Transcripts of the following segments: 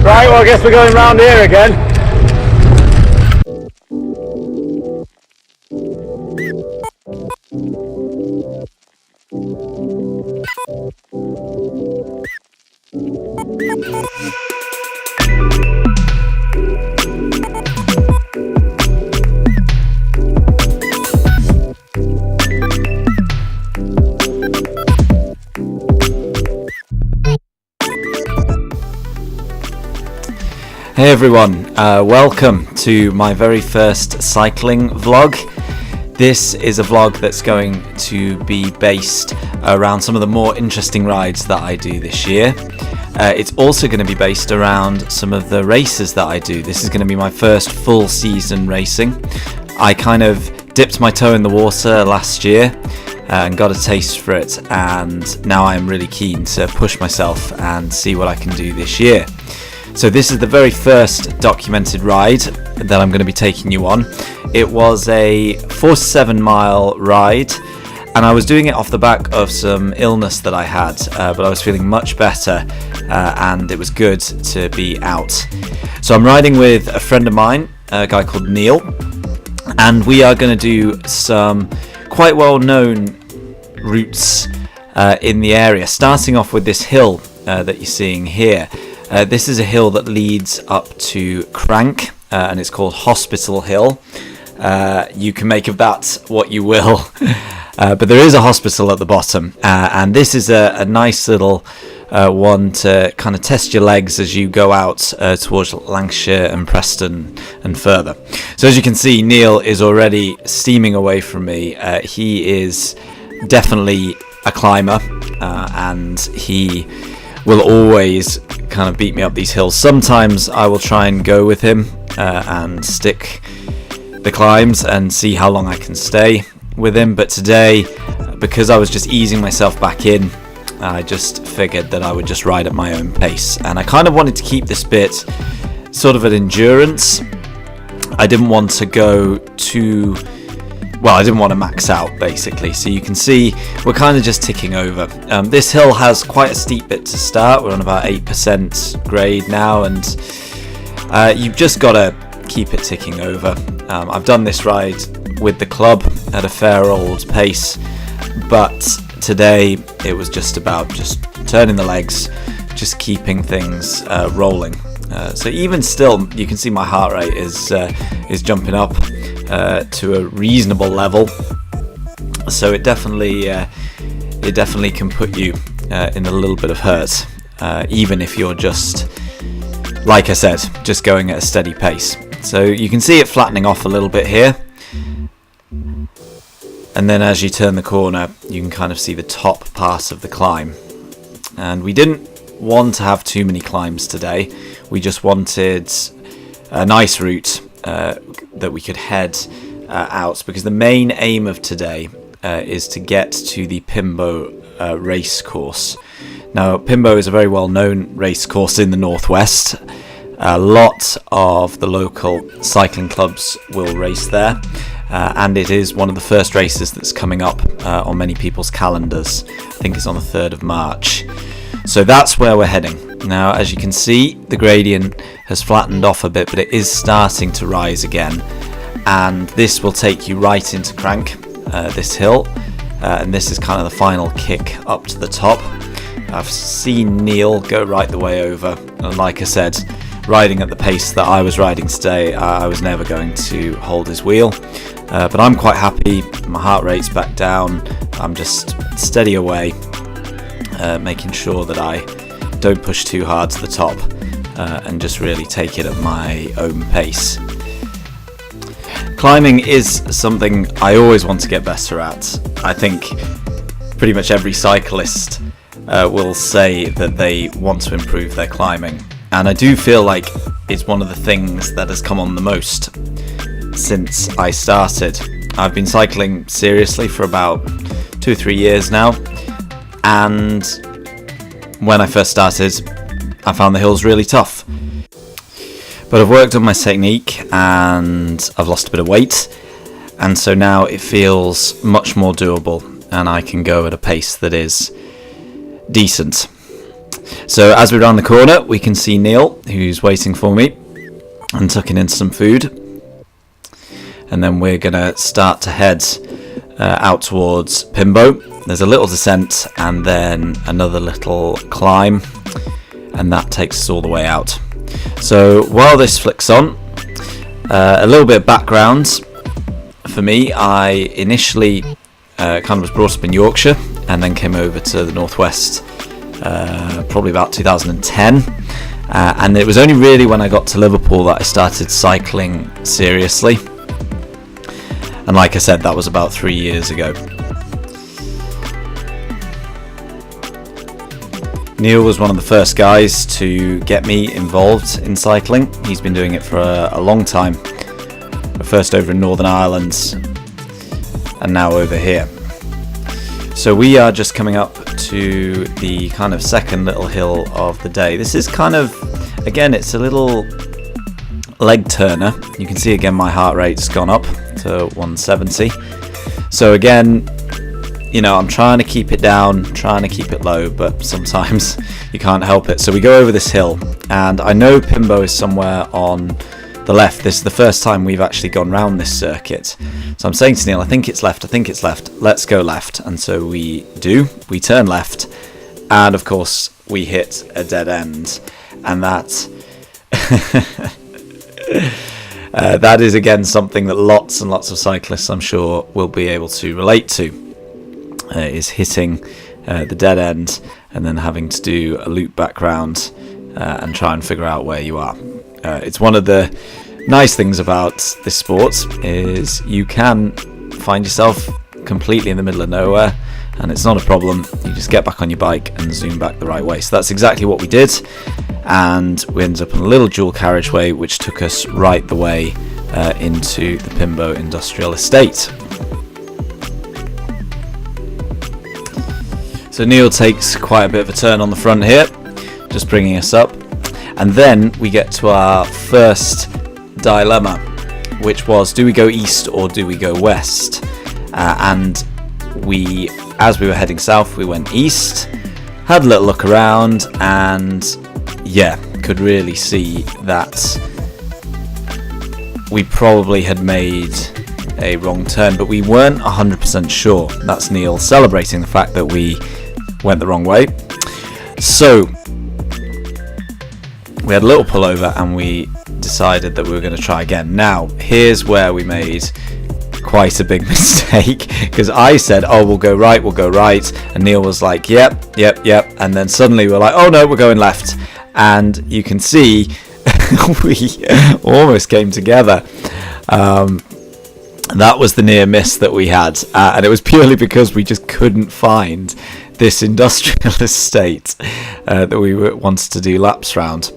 Right, well I guess we're going round here again. Hey everyone, welcome to my very first cycling vlog. This is a vlog that's going to be based around some of the more interesting rides that I do this year. It's also going to be based around some of the races that I do. This is going to be my first full season racing. I kind of dipped my toe in the water last year and got a taste for it, and now I'm really keen to push myself and see what I can do this year. So this is the very first documented ride that I'm going to be taking you on. It was a 47 mile ride, and I was doing it off the back of some illness that I had, but I was feeling much better and it was good to be out. So I'm riding with a friend of mine, a guy called Neil, and we are going to do some quite well known routes in the area, starting off with this hill that you're seeing here. This is a hill that leads up to Crank, and it's called Hospital Hill. You can make of that what you will, but there is a hospital at the bottom, and this is a nice little one to kind of test your legs as you go out towards Lancashire and Preston and further. So as you can see, Neil is already steaming away from me. He is definitely a climber, and he will always kind of beat me up these hills. Sometimes I will try and go with him and stick the climbs and see how long I can stay with him, but today, because I was just easing myself back in, I just figured that I would just ride at my own pace, and I kind of wanted to keep this bit sort of an endurance. I didn't want to go too well, I didn't want to max out basically. So you can see we're kind of just ticking over. This hill has quite a steep bit to start. We're on about 8% grade now, and you've just got to keep it ticking over. I've done this ride with the club at a fair old pace, but today it was just about just turning the legs, just keeping things rolling. So even still, you can see my heart rate is jumping up to a reasonable level. So it definitely can put you in a little bit of hurt, even if you're just, like I said, just going at a steady pace. So you can see it flattening off a little bit here, and then as you turn the corner, you can kind of see the top part of the climb. And we didn't want to have too many climbs today. We just wanted a nice route that we could head out, because the main aim of today is to get to the Pimbo race course. Now, Pimbo is a very well known race course in the northwest. A lot of the local cycling clubs will race there, and it is one of the first races that's coming up on many people's calendars. I think it's on the 3rd of March. So that's where we're heading. Now, as you can see, the gradient has flattened off a bit, but it is starting to rise again. And this will take you right into Crank, this hill. And this is kind of the final kick up to the top. I've seen Neil go right the way over. And like I said, riding at the pace that I was riding today, I was never going to hold his wheel. But I'm quite happy. My heart rate's back down. I'm just steady away, making sure that I don't push too hard to the top, and just really take it at my own pace. Climbing is something I always want to get better at. I think pretty much every cyclist will say that they want to improve their climbing, and I do feel like it's one of the things that has come on the most since I started. I've been cycling seriously for about 2 or 3 years now, and when I first started, I found the hills really tough. But I've worked on my technique and I've lost a bit of weight, and so now it feels much more doable and I can go at a pace that is decent. So as we round the corner, we can see Neil, who's waiting for me and tucking in some food. And then we're going to start to head out towards Pimbo. There's a little descent and then another little climb, and that takes us all the way out. So while this flicks on, a little bit of background for me. I initially kind of was brought up in Yorkshire and then came over to the northwest probably about 2010, and it was only really when I got to Liverpool that I started cycling seriously. And like I said, that was about 3 years ago. Neil was one of the first guys to get me involved in cycling. He's been doing it for a long time. First over in Northern Ireland and now over here. So we are just coming up to the kind of second little hill of the day. This is kind of, again, it's a little leg turner. You can see again my heart rate's gone up to 170. So again, you know, I'm trying to keep it down, trying to keep it low, but sometimes you can't help it. So we go over this hill, and I know Pimbo is somewhere on the left. This is the first time we've actually gone round this circuit. So I'm saying to Neil, I think it's left, let's go left. And so we do, we turn left, and of course we hit a dead end. And that that is again something that lots and lots of cyclists, I'm sure, will be able to relate to, is hitting the dead end and then having to do a loop back round and try and figure out where you are. It's one of the nice things about this sport is you can find yourself completely in the middle of nowhere, and it's not a problem. You just get back on your bike and zoom back the right way. So that's exactly what we did, and we ended up on a little dual carriageway which took us right the way into the Pimbo Industrial Estate. So Neil takes quite a bit of a turn on the front here, just bringing us up. And then we get to our first dilemma, which was, do we go east or do we go west? And we, as we were heading south, we went east, had a little look around, and yeah, could really see that we probably had made a wrong turn, but we weren't 100% sure. That's Neil celebrating the fact that we went the wrong way. So we had a little pullover and we decided that we were going to try again. Now, here's where we made quite a big mistake, because I said, oh, we'll go right, and Neil was like, yep, and then suddenly we were like, oh no, we're going left, and you can see we almost came together. That was the near miss that we had, and it was purely because we just couldn't find this industrial estate that we wanted to do laps round.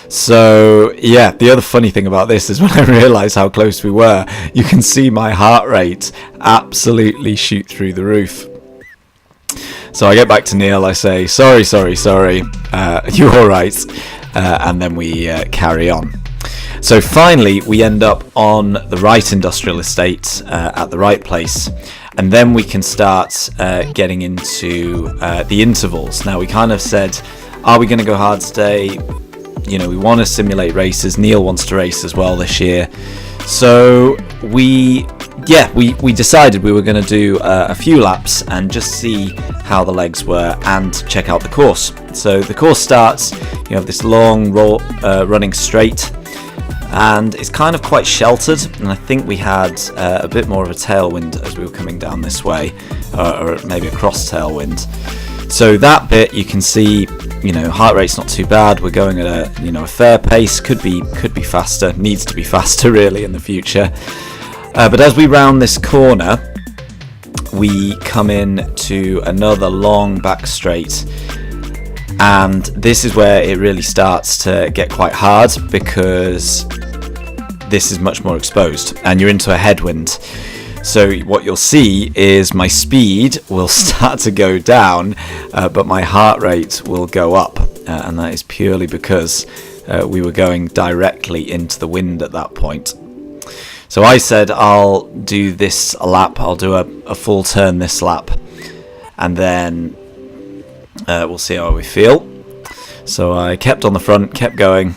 So yeah, the other funny thing about this is when I realised how close we were, you can see my heart rate absolutely shoot through the roof. So I get back to Neil, I say, sorry, you alright? And then we carry on. So finally we end up on the right industrial estate at the right place, and then we can start getting into the intervals. Now we kind of said, are we going to go hard today? You know, we want to simulate races. Neil wants to race as well this year. So we decided we were going to do a few laps and just see how the legs were and check out the course. So the course starts, you have this long running straight, and it's kind of quite sheltered, and I think we had a bit more of a tailwind as we were coming down this way, or maybe a cross tailwind. So that bit you can see, you know, heart rate's not too bad. We're going at a fair pace. Could be faster. Needs to be faster really in the future. But as we round this corner, we come in to another long back straight, and this is where it really starts to get quite hard because this is much more exposed, and you're into a headwind. So what you'll see is my speed will start to go down, but my heart rate will go up, and that is purely because we were going directly into the wind at that point. So I said, I'll do this a lap, I'll do a full turn this lap, and then we'll see how we feel. So I kept on the front, kept going,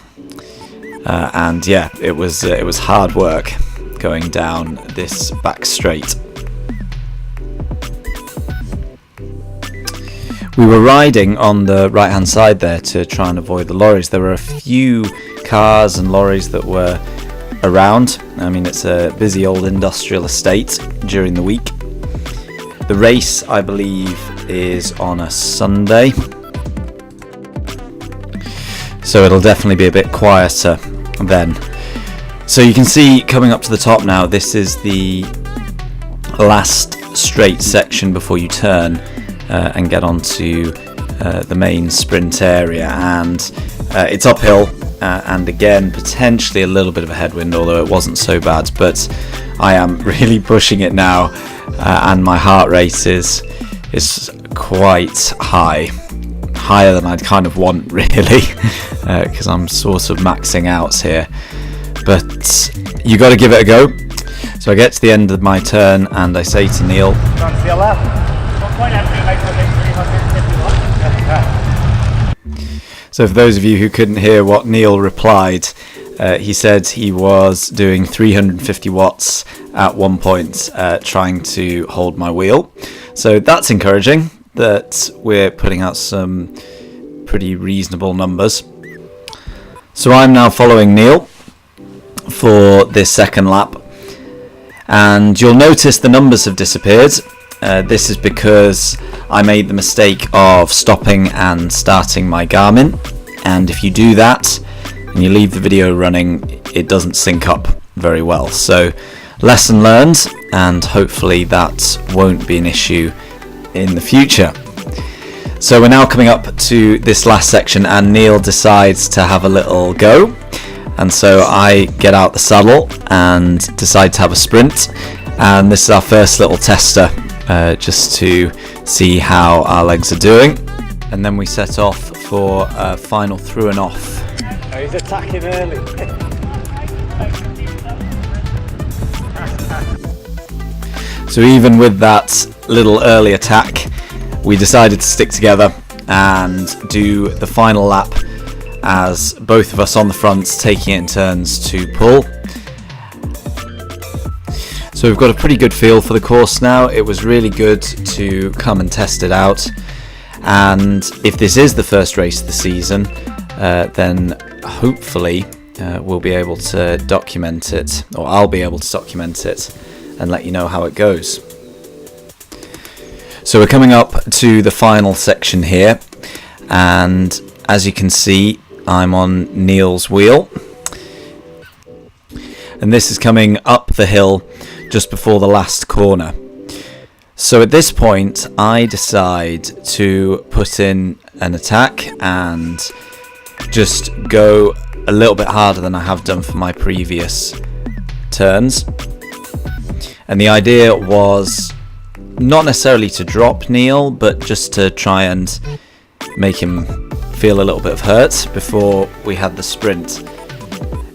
and yeah, it was hard work going down this back straight. We were riding on the right hand side there to try and avoid the lorries. There were a few cars and lorries that were around. I mean, it's a busy old industrial estate during the week. The race, I believe, is on a Sunday, so it'll definitely be a bit quieter then. So you can see coming up to the top now, this is the last straight section before you turn and get onto the main sprint area, and it's uphill and again potentially a little bit of a headwind, although it wasn't so bad. But I am really pushing it now, and my heart rate is quite high, higher than I'd kind of want really, because I'm sort of maxing out here. But you got to give it a go. So I get to the end of my turn and I say to Neil, so for those of you who couldn't hear what Neil replied, he said he was doing 350 watts at one point, trying to hold my wheel. So that's encouraging that we're putting out some pretty reasonable numbers. So I'm now following Neil for this second lap, and you'll notice the numbers have disappeared. This is because I made the mistake of stopping and starting my Garmin, and if you do that and you leave the video running, it doesn't sync up very well. So lesson learned, and hopefully that won't be an issue in the future. So we're now coming up to this last section, and Neil decides to have a little go, and so I get out the saddle and decide to have a sprint, and this is our first little tester, just to see how our legs are doing, and then we set off for a final through and off. Oh, he's attacking early. So even with that little early attack, we decided to stick together and do the final lap as both of us on the front, taking it in turns to pull. So we've got a pretty good feel for the course now. It was really good to come and test it out, and if this is the first race of the season, then hopefully we'll be able to document it, or I'll be able to document it and let you know how it goes. So we're coming up to the final section here, and as you can see, I'm on Neil's wheel, and this is coming up the hill just before the last corner. So at this point I decide to put in an attack and just go a little bit harder than I have done for my previous turns, and the idea was not necessarily to drop Neil, but just to try and make him feel a little bit of hurt before we had the sprint.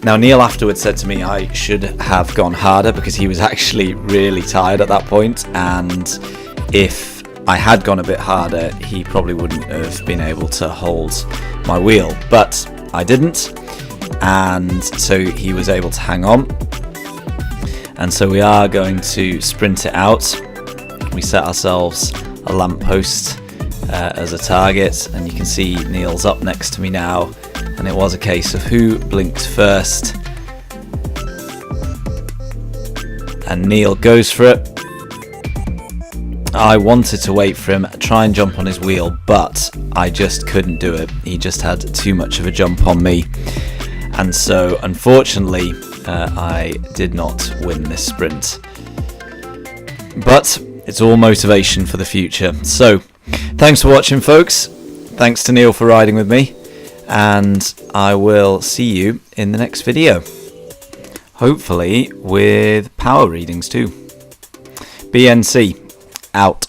Now Neil afterwards said to me I should have gone harder because he was actually really tired at that point, and if I had gone a bit harder he probably wouldn't have been able to hold my wheel, but I didn't, and so he was able to hang on, and so we are going to sprint it out. We set ourselves a lamppost as a target, and you can see Neil's up next to me now, and it was a case of who blinked first, and Neil goes for it. I wanted to wait for him, try and jump on his wheel, but I just couldn't do it. He just had too much of a jump on me, and so unfortunately I did not win this sprint, but it's all motivation for the future. So thanks for watching, folks. Thanks to Neil for riding with me, and I will see you in the next video, hopefully with power readings too. BNC out.